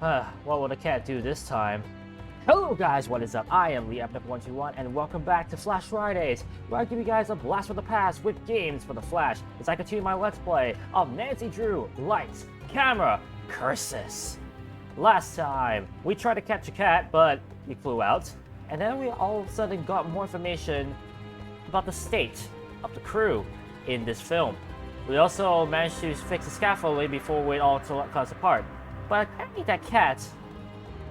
What will the cat do this time? Hello guys, what is up? I am Lydia121 and welcome back to Flash Fridays, where I give you guys a blast from the past with games for the Flash as I continue my Let's Play of Nancy Drew, Lights, Camera, Curses. Last time, we tried to catch a cat, but he flew out, and then we all of a sudden got more information about the state of the crew in this film. We also managed to fix the scaffolding before it all cuts apart, but apparently that cat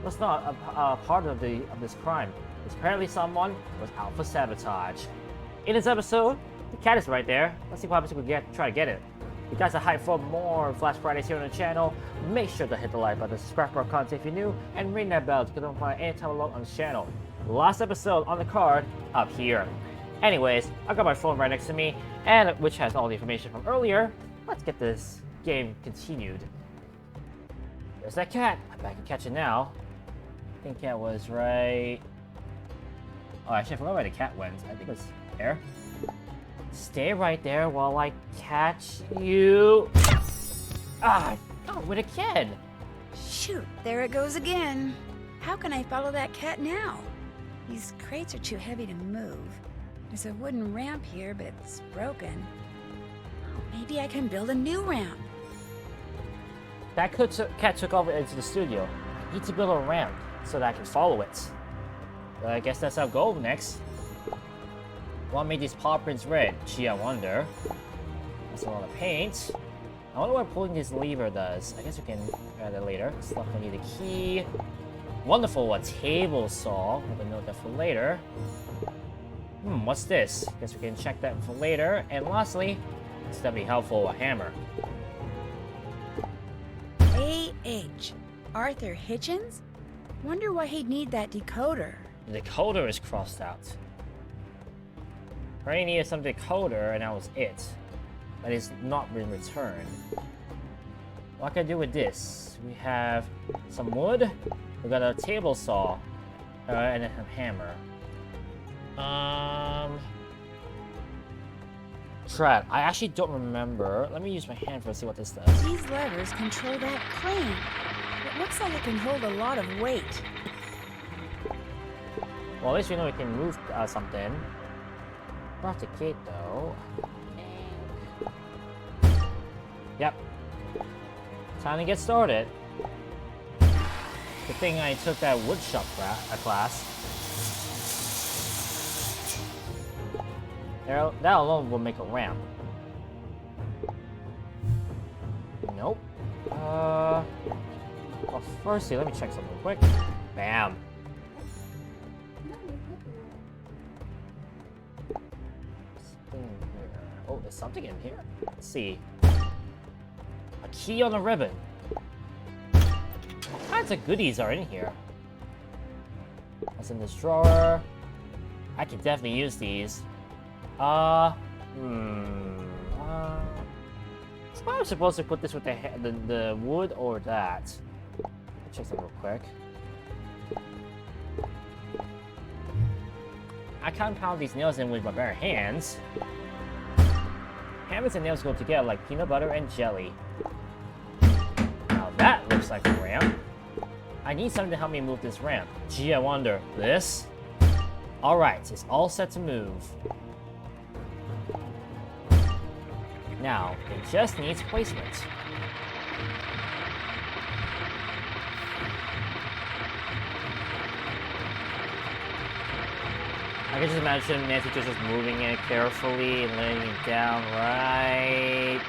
was not a part of this crime. Because apparently someone was out for sabotage. In this episode, the cat is right there. Let's see what happens if we try to get it. If you guys are hyped for more Flash Fridays here on the channel, make sure to hit the like button, subscribe for our content if you're new, and ring that bell to get notified anytime I log on this channel. Last episode on the card up here. Anyways, I got my phone right next to me, and which has all the information from earlier. Let's get this game continued. There's that cat. I bet I can catch it now. I think cat was right. Oh, actually, I forgot where the cat went. I think it was there. Stay right there while I catch you. Ah, oh, with a kid. Shoot, there it goes again. How can I follow that cat now? These crates are too heavy to move. There's a wooden ramp here, but it's broken. Oh, maybe I can build a new ramp. That cat took over into the studio. I need to build a ramp so that I can follow it. I guess that's our goal next. What made these paw prints red? Gee, I wonder. That's a lot of paint. I wonder what pulling this lever does. I guess we can add that later. Stuff I need a key. Wonderful, a table saw. I'm gonna note that for later. What's this? Guess we can check that for later. And lastly, it's definitely helpful, a hammer. A.H. Arthur Hitchens? Wonder why he'd need that decoder. The decoder is crossed out. I needed some decoder, and that was it. That is not been returned. What can I do with this? We have some wood. We got a table saw, and a hammer. Trat. I actually don't remember. Let me use my hand to see what this does. These levers control that crane. It looks like it can hold a lot of weight. Well, at least we know we can move something. Not the gate, though. Yep. Time to get started. Good thing I took that woodshop class. That alone will make a ramp. Nope. Well, firstly, let me check something quick. Bam. Oh, there's something in here. Let's see. A key on a ribbon. What kinds of goodies are in here? What's in this drawer? I can definitely use these. I'm supposed to put this with the wood or that. Check something real quick. I can't pound these nails in with my bare hands. Hammers and nails go together like peanut butter and jelly. Now that looks like a ramp. I need something to help me move this ramp. Gee, I wonder. This? Alright, it's all set to move. Now, it just needs placement. I can just imagine Nancy just moving it carefully and laying it down right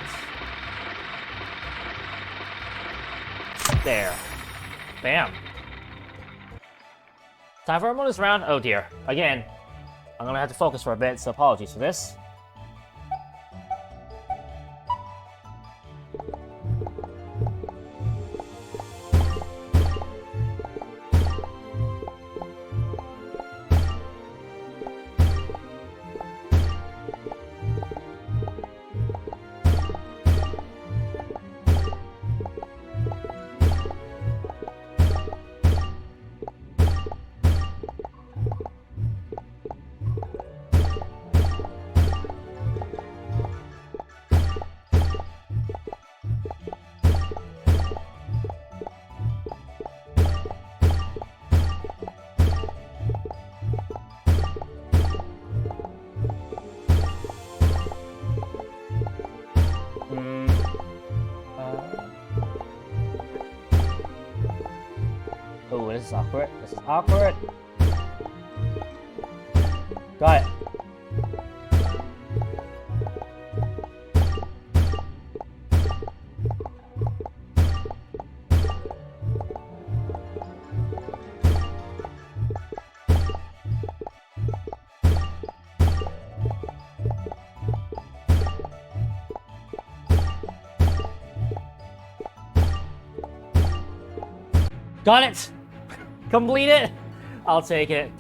there. Bam. Time for our bonus round. Oh dear. Again, I'm gonna have to focus for a bit, so apologies for this. Oh, this is awkward. This is awkward. Got it. Got it! Complete it! I'll take it.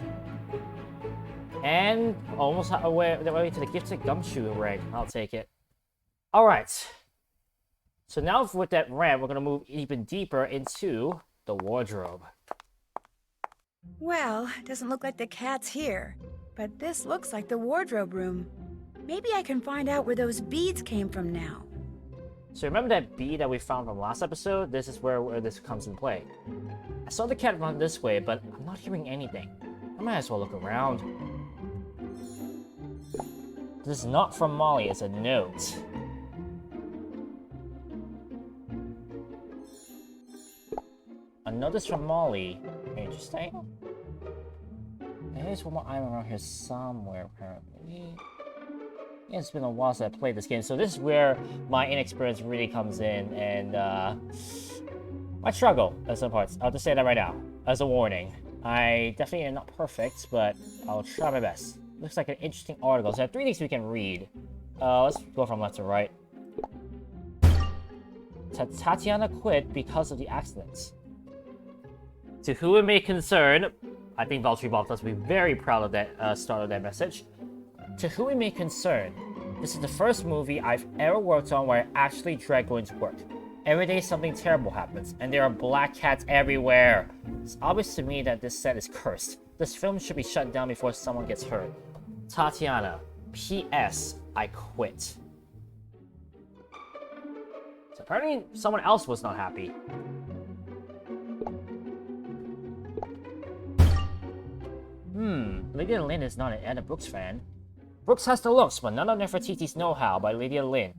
And almost away to the gifted gumshoe ring. I'll take it. Alright. So now with that ramp, we're going to move even deeper into the wardrobe. Well, it doesn't look like the cat's here, but this looks like the wardrobe room. Maybe I can find out where those beads came from now. So remember that bead that we found from last episode? This is where this comes in play. I saw the cat run this way, but I'm not hearing anything. I might as well look around. This is not from Molly, it's a note. A note is from Molly. Interesting. There's one more item around here somewhere, apparently. Yeah, it's been a while since I played this game, so this is where my inexperience really comes in, and my struggle at some parts. I'll just say that right now, as a warning. I definitely am not perfect, but I'll try my best. Looks like an interesting article. So I have 3 things we can read. Let's go from left to right. Tatiana quit because of the accidents. To whom it may concern, I think Valtteri Bottas will be very proud of that start of that message. To whom it may concern, this is the first movie I've ever worked on where I actually dread going to work. Every day something terrible happens, and there are black cats everywhere. It's obvious to me that this set is cursed. This film should be shut down before someone gets hurt. Tatiana, P.S. I quit. So apparently someone else was not happy. Lydia Lynn is not an Anna Brooks fan. Brooks has the looks, but none of Nefertiti's know-how by Lydia Lynn.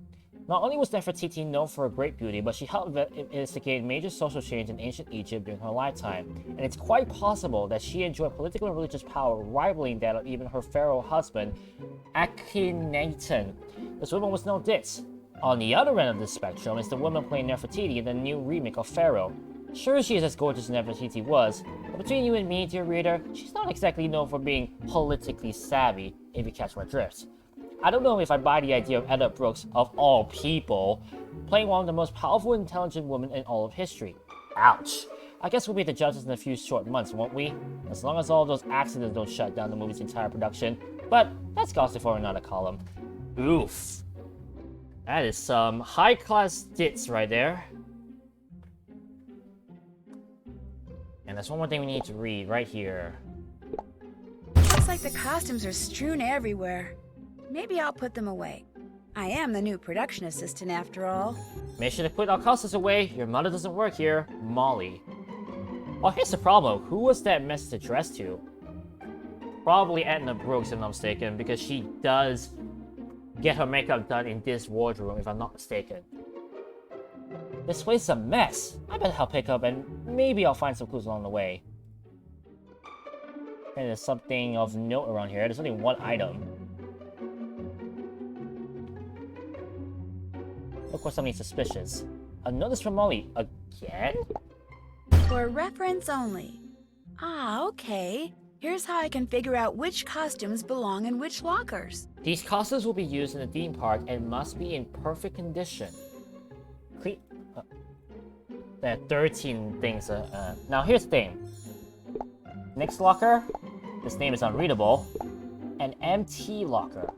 Not only was Nefertiti known for her great beauty, but she helped instigate major social change in ancient Egypt during her lifetime, and it's quite possible that she enjoyed political and religious power rivaling that of even her pharaoh husband, Akhenaten. This woman was no ditz. On the other end of the spectrum is the woman playing Nefertiti in the new remake of Pharaoh. Sure, she is as gorgeous as Nefertiti was, but between you and me, dear reader, she's not exactly known for being politically savvy, if you catch my drift. I don't know if I buy the idea of Edda Brooks, of all people, playing one of the most powerful and intelligent women in all of history. Ouch. I guess we'll be the judges in a few short months, won't we? As long as all those accidents don't shut down the movie's entire production. But that's gossip for another column. Oof. That is some high-class dits right there. And there's one more thing we need to read right here. Looks like the costumes are strewn everywhere. Maybe I'll put them away. I am the new production assistant after all. Make sure to put our costumes away. Your mother doesn't work here. Molly. Oh, here's the problem. Who was that message addressed to? Probably Edna Brooks, if I'm not mistaken, because she does get her makeup done in this wardrobe, if I'm not mistaken. This place is a mess. I bet I'll pick up and maybe I'll find some clues along the way. And there's something of note around here. There's only one item. Look for something suspicious. A notice from Molly. Again? For reference only. Ah, okay. Here's how I can figure out which costumes belong in which lockers. These costumes will be used in the theme park and must be in perfect condition. There are 13 things. Now here's the thing. Next locker, this name is unreadable. An MT locker.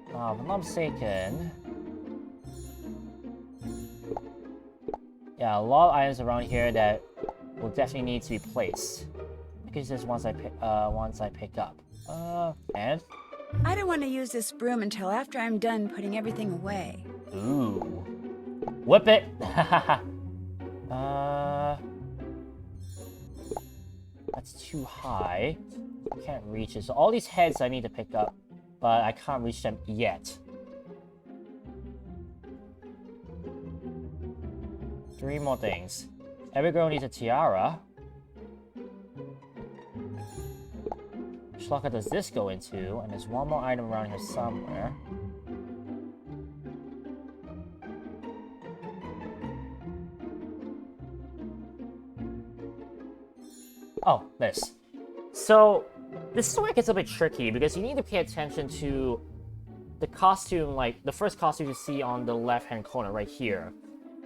If I'm not mistaken. Yeah, a lot of items around here that will definitely need to be placed. Because there's ones I pick up. And? I don't want to use this broom until after I'm done putting everything away. Ooh. Whip it! That's too high. I can't reach it. So all these heads I need to pick up, but I can't reach them yet. 3 more things. Every girl needs a tiara. Which locker does this go into? And there's one more item around here somewhere. Oh, this. So, this is where it gets a bit tricky, because you need to pay attention to the costume, like, the first costume you see on the left-hand corner, right here.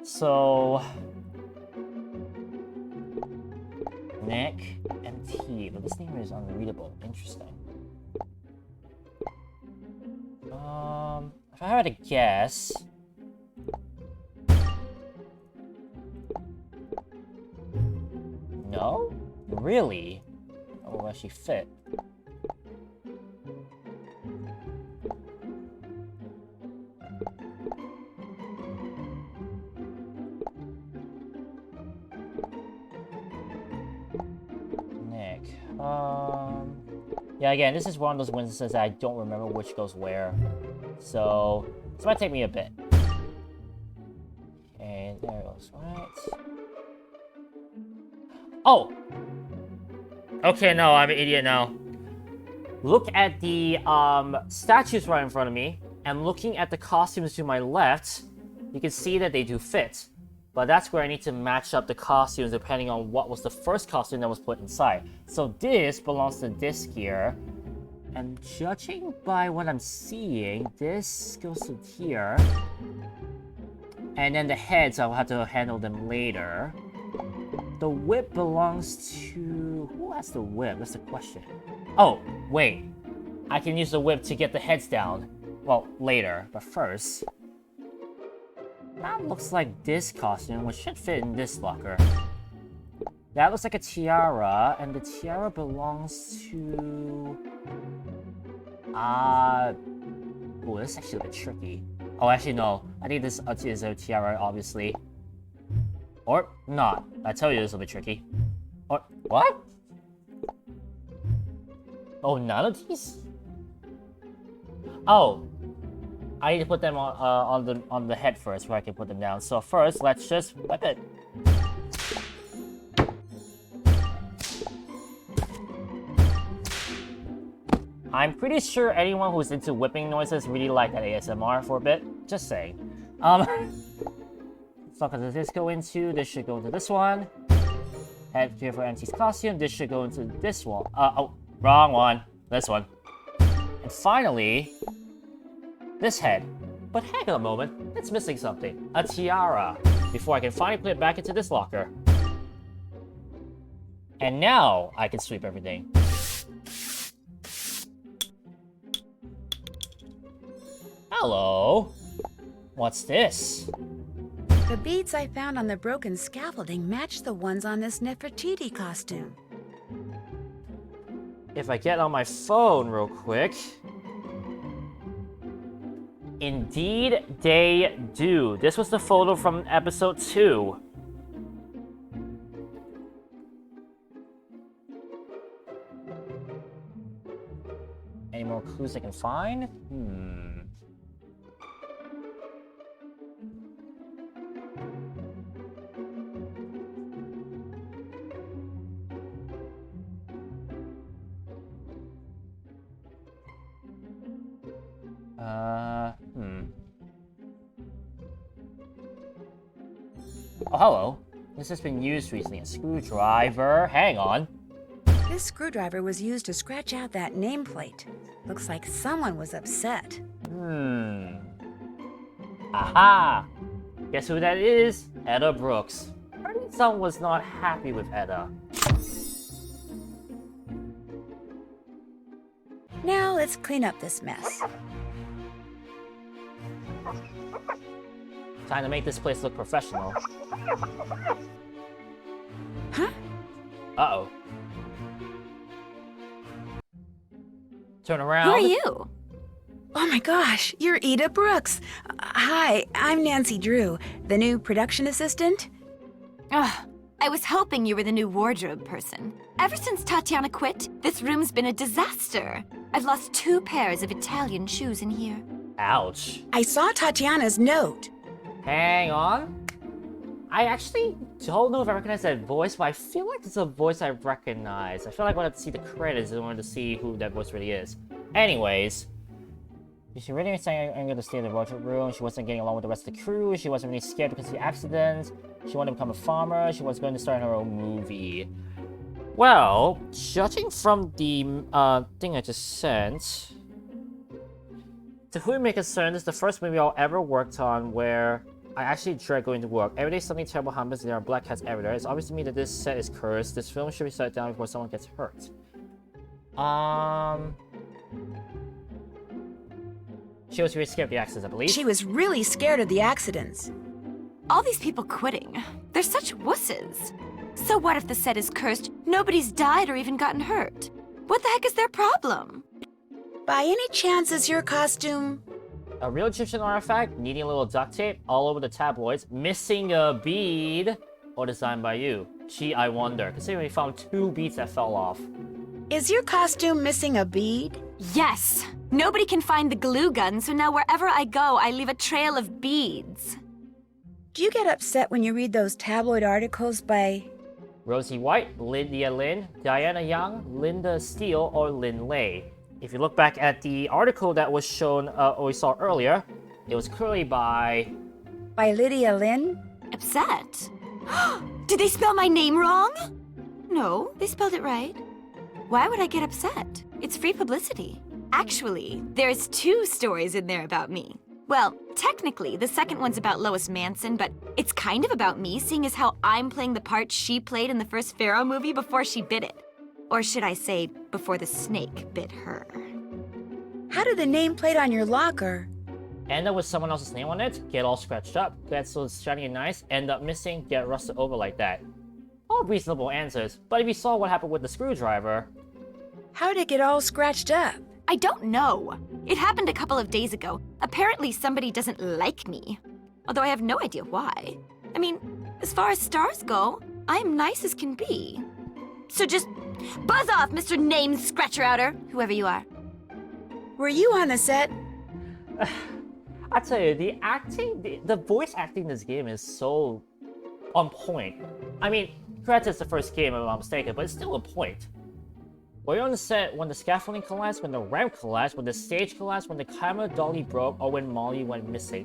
So... Nick MT, but this name is unreadable. Interesting. If I had to guess... No? Really? Oh, will actually fit. Nick. Yeah, again, this is one of those instances that I don't remember which goes where. So, this might take me a bit. Okay, there it goes, right? Oh! Okay, no, I'm an idiot now. Look at the statues right in front of me, and looking at the costumes to my left, you can see that they do fit. But that's where I need to match up the costumes depending on what was the first costume that was put inside. So this belongs to this here. And judging by what I'm seeing, this goes to here. And then the heads, I'll have to handle them later. The whip belongs to... Who has the whip? That's the question. Oh, wait. I can use the whip to get the heads down. Well, later. But first... That looks like this costume, which should fit in this locker. That looks like a tiara, and the tiara belongs to... Oh, this is actually a bit tricky. Oh, actually, no. I think this is a tiara, obviously. Or not. I tell you, this will be tricky. Or... What? Oh, none of these? Oh. I need to put them on the head first, where I can put them down. So first, let's just whip it. I'm pretty sure anyone who's into whipping noises really like that ASMR for a bit. Just saying. So what does this go into? This should go into this one. Head here for MT's costume. This should go into this one. Oh, wrong one. This one. And finally, this head. But hang on a moment, it's missing something. A tiara. Before I can finally put it back into this locker. And now I can sweep everything. Hello. What's this? The beads I found on the broken scaffolding match the ones on this Nefertiti costume. If I get on my phone real quick... Indeed, they do. This was the photo from episode 2. Any more clues I can find? Oh, hello. This has been used recently. A screwdriver. Hang on. This screwdriver was used to scratch out that nameplate. Looks like someone was upset. Aha! Guess who that is? Etta Brooks. I think someone was not happy with Etta. Now let's clean up this mess. Time to make this place look professional. Huh? Uh-oh. Turn around. Who are you? Oh my gosh, you're Etta Brooks. Hi, I'm Nancy Drew, the new production assistant. Ugh, I was hoping you were the new wardrobe person. Ever since Tatiana quit, this room's been a disaster. I've lost 2 pairs of Italian shoes in here. Ouch. I saw Tatiana's note. Hang on. I actually don't know if I recognize that voice, but I feel like it's a voice I recognize. I feel like I want to see the credits in order to see who that voice really is. Anyways, she really was saying I'm going to stay in the wardrobe room. She wasn't getting along with the rest of the crew. She wasn't really scared because of the accident. She wanted to become a farmer. She was going to start her own movie. Well, judging from the thing I just sent, to who may concern, this is the first movie I'll ever worked on where I actually dread going to work. Every day something terrible happens and there are black cats everywhere. It's obvious to me that this set is cursed. This film should be shut down before someone gets hurt. She was really scared of the accidents, I believe. She was really scared of the accidents. All these people quitting. They're such wusses. So what if the set is cursed, nobody's died or even gotten hurt? What the heck is their problem? By any chance is your costume... A real Egyptian artifact, needing a little duct tape all over the tabloids, missing a bead, or designed by you? Gee, I wonder, considering we found 2 beads that fell off. Is your costume missing a bead? Yes. Nobody can find the glue gun, so now wherever I go, I leave a trail of beads. Do you get upset when you read those tabloid articles by... Rosie White, Lydia Lynn, Diana Young, Linda Steele, or Lynn Lay? If you look back at the article that was shown, or we saw earlier, it was clearly by... By Lydia Lynn? Upset? Did they spell my name wrong? No, they spelled it right. Why would I get upset? It's free publicity. Actually, there's 2 stories in there about me. Well, technically, the second one's about Lois Manson, but it's kind of about me, seeing as how I'm playing the part she played in the first Pharaoh movie before she bit it. Or should I say, before the snake bit her. How did the nameplate on your locker? End up with someone else's name on it, get all scratched up, get so shiny and nice, end up missing, get rusted over like that. All reasonable answers, but if you saw what happened with the screwdriver... How did it get all scratched up? I don't know. It happened a couple of days ago. Apparently somebody doesn't like me. Although I have no idea why. I mean, as far as stars go, I'm nice as can be. So just buzz off, Mr. Name Scratcher-outer, whoever you are. Were you on the set? I tell you, the acting, the voice acting in this game is so on point. I mean, granted it's the first game, if I'm not mistaken, but it's still on point. Were you on the set when the scaffolding collapsed, when the ramp collapsed, when the stage collapsed, when the camera dolly broke, or when Molly went missing?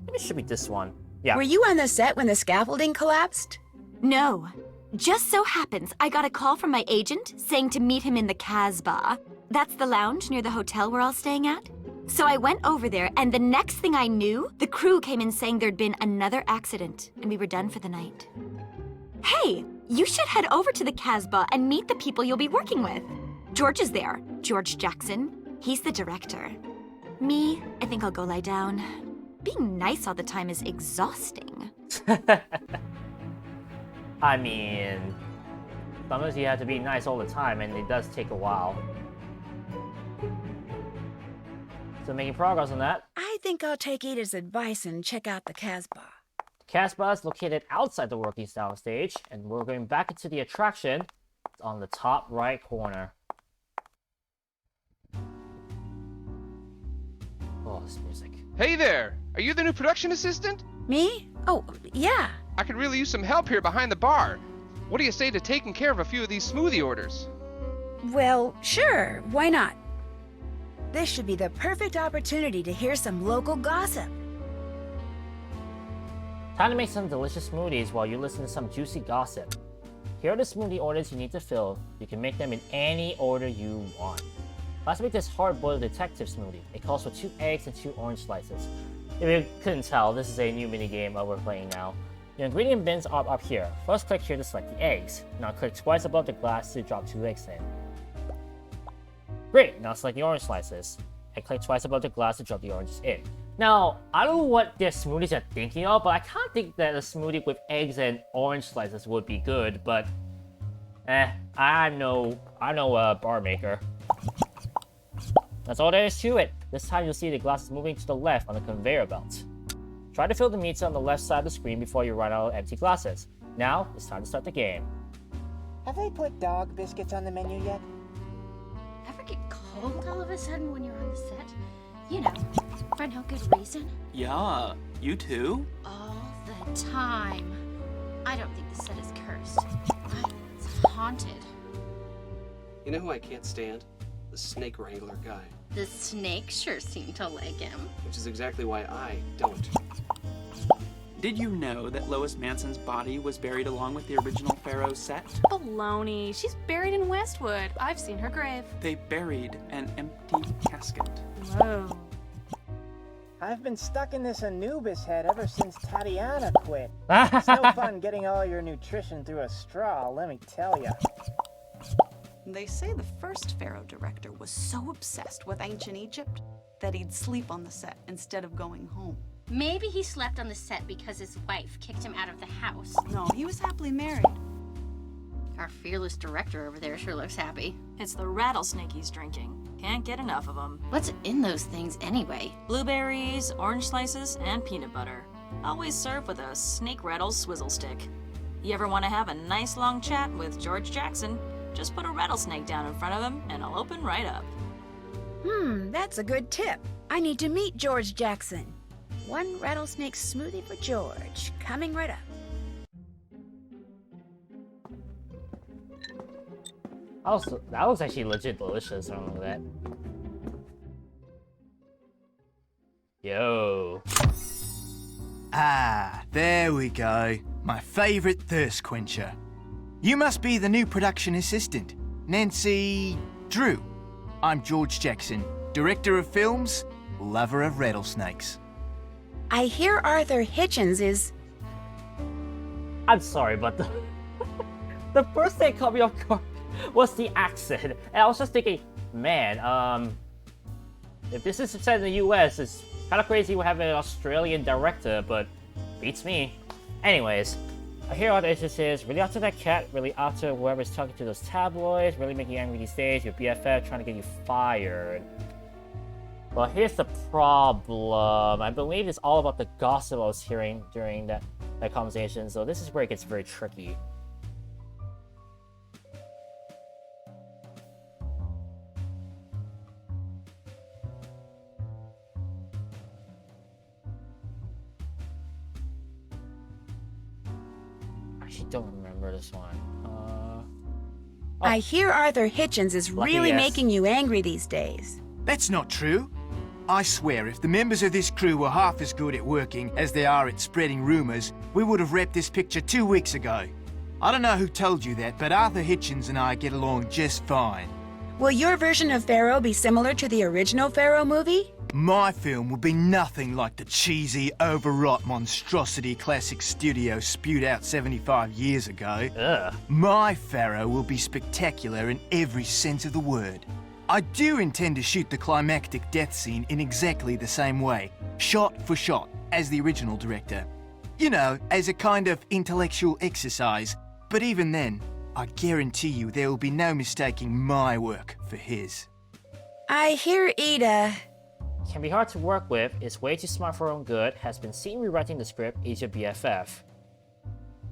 Maybe it should be this one. Yeah. Were you on the set when the scaffolding collapsed? No. Just so happens I got a call from my agent saying to meet him in the Casbah. That's the lounge near the hotel we're all staying at. So I went over there, and the next thing I knew, the crew came in saying there'd been another accident, and we were done for the night. Hey, you should head over to the Casbah and meet the people you'll be working with. George is there, George Jackson. He's the director. Me, I think I'll go lie down. Being nice all the time is exhausting. I mean, sometimes you have to be nice all the time, and it does take a while. So making progress on that. I think I'll take Ada's advice and check out the Casbah. Casbah is located outside the working style stage, and we're going back into the attraction. It's on the top right corner. Oh, this music. Hey there! Are you the new production assistant? Me? Oh, yeah. I could really use some help here behind the bar. What do you say to taking care of a few of these smoothie orders? Well, sure. Why not? This should be the perfect opportunity to hear some local gossip. Time to make some delicious smoothies while you listen to some juicy gossip. Here are the smoothie orders you need to fill. You can make them in any order you want. Let's make this hard-boiled detective smoothie. It calls for 2 eggs and 2 orange slices. If you couldn't tell, this is a new minigame we're playing now. The ingredient bins are up here. First click here to select the eggs. Now click twice above the glass to drop 2 eggs in. Great, now select the orange slices. And click twice above the glass to drop the oranges in. Now, I don't know what their smoothies are thinking of, but I can't think that a smoothie with eggs and orange slices would be good, but... I'm no bar maker. That's all there is to it. This time you'll see the glasses moving to the left on the conveyor belt. Try to fill the meats on the left side of the screen before you run out of empty glasses. Now, it's time to start the game. Have they put dog biscuits on the menu yet? Ever get cold all of a sudden when you're on the set? You know, for no good reason. Yeah, You too? All the time. I don't think the set is cursed. It's haunted. You know who I can't stand? The snake wrangler guy. The snakes sure seem to like him. Which is exactly why I don't. Did you know that Lois Manson's body was buried along with the original Pharaoh set? Baloney. She's buried in Westwood. I've seen her grave. They buried an empty casket. Whoa. I've been stuck in this Anubis head ever since Tatiana quit. It's no fun getting all your nutrition through a straw, let me tell ya. They say the first Pharaoh director was so obsessed with ancient Egypt that he'd sleep on the set instead of going home. Maybe he slept on the set because his wife kicked him out of the house. No, he was happily married. Our fearless director over there sure looks happy. It's the rattlesnake he's drinking. Can't get enough of them. What's in those things anyway? Blueberries, orange slices, and peanut butter. Always served with a snake rattle swizzle stick. You ever want to have a nice long chat with George Jackson? Just put a rattlesnake down in front of him and it'll open right up. That's a good tip. I need to meet George Jackson. One rattlesnake smoothie for George. Coming right up. Also, that was actually legit delicious. I don't know that. Yo. Ah, there we go. My favorite thirst quencher. You must be the new production assistant, Nancy Drew. I'm George Jackson, director of films, lover of rattlesnakes. I hear Arthur Hitchens is... I'm sorry, but the first thing that caught me off guard was the accent. And I was just thinking, man, if this is set in the US, it's kind of crazy we have an Australian director, but beats me. Anyways, I hear all the issues is really after that cat, really after whoever's talking to those tabloids, really making you angry these days, your BFF trying to get you fired. Well, here's the problem. I believe it's all about the gossip I was hearing during that conversation, so this is where it gets very tricky. I actually don't remember this one. I hear Arthur Hitchens is really making you angry these days. That's not true. I swear, if the members of this crew were half as good at working as they are at spreading rumors, we would have wrapped this picture 2 weeks ago. I don't know who told you that, but Arthur Hitchens and I get along just fine. Will your version of Pharaoh be similar to the original Pharaoh movie? My film will be nothing like the cheesy, overwrought monstrosity classic studio spewed out 75 years ago. Ugh. My Pharaoh will be spectacular in every sense of the word. I do intend to shoot the climactic death scene in exactly the same way, shot for shot, as the original director. You know, as a kind of intellectual exercise, but even then, I guarantee you there will be no mistaking my work for his. I hear Ida... Can be hard to work with, is way too smart for her own good, has been seen rewriting the script, is your BFF.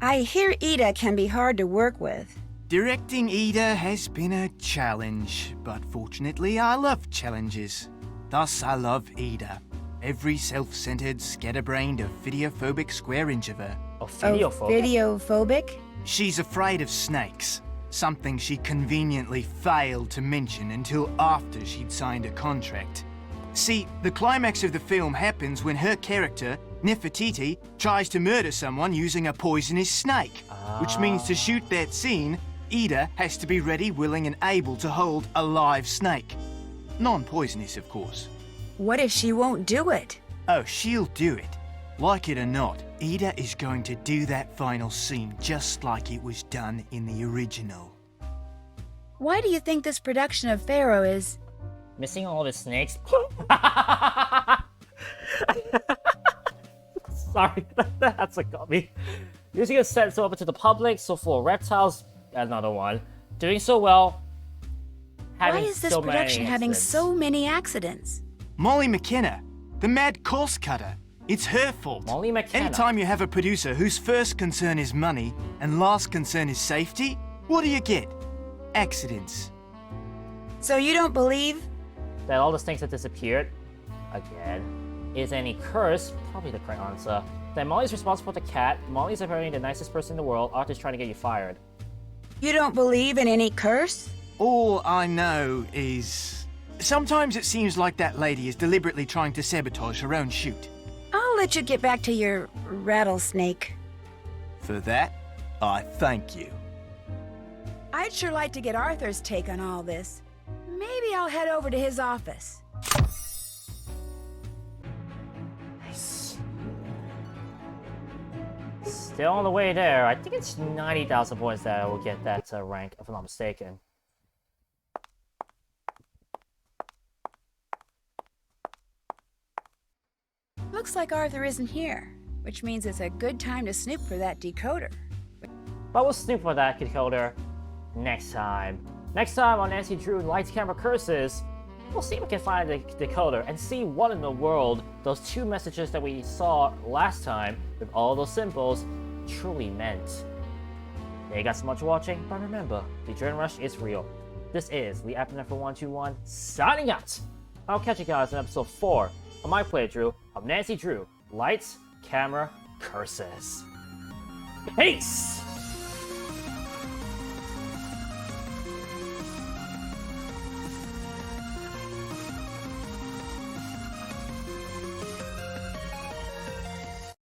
I hear Ida can be hard to work with. Directing Ida has been a challenge, but fortunately I love challenges. Thus I love Ida. Every self-centered, scatterbrained, videophobic square inch of her. Oh, videophobic? Videophobic? She's afraid of snakes. Something she conveniently failed to mention until after she'd signed a contract. See, the climax of the film happens when her character, Nefertiti, tries to murder someone using a poisonous snake. Which means to shoot that scene, Ida has to be ready, willing, and able to hold a live snake. Non-poisonous, of course. What if she won't do it? Oh, she'll do it. Like it or not, Ida is going to do that final scene just like it was done in the original. Why do you think this production of Pharaoh is... Missing all the snakes? Sorry, that's what got me. Using a set so open to the public, so for reptiles, another one. Doing so well, having Why is this so production many having accidents. so many accidents? Molly McKenna, the mad course cutter. It's her fault. Molly McKenna. Anytime you have a producer whose first concern is money and last concern is safety, what do you get? Accidents. So you don't believe? That all the snakes have disappeared? Again. Is any curse probably the correct answer? Then Molly's responsible for the cat. Molly's apparently the nicest person in the world. Arthur's trying to get you fired. You don't believe in any curse? All I know is... sometimes it seems like that lady is deliberately trying to sabotage her own shoot. I'll let you get back to your rattlesnake. For that, I thank you. I'd sure like to get Arthur's take on all this. Maybe I'll head over to his office. Nice. Still on the way there. I think it's 90,000 points that I will get that rank, if I'm not mistaken. Looks like Arthur isn't here, which means it's a good time to snoop for that decoder. But we'll snoop for that decoder next time. Next time on Nancy Drew Lights, Camera, Curses, we'll see if we can find the decoder and see what in the world those 2 messages that we saw last time with all those symbols truly meant. Thank you guys so much for watching, but remember, the adrenaline rush is real. This is the Epinephrine 121 signing out. I'll catch you guys in episode 4 of my playthrough of Nancy Drew Lights, Camera, Curses. Peace!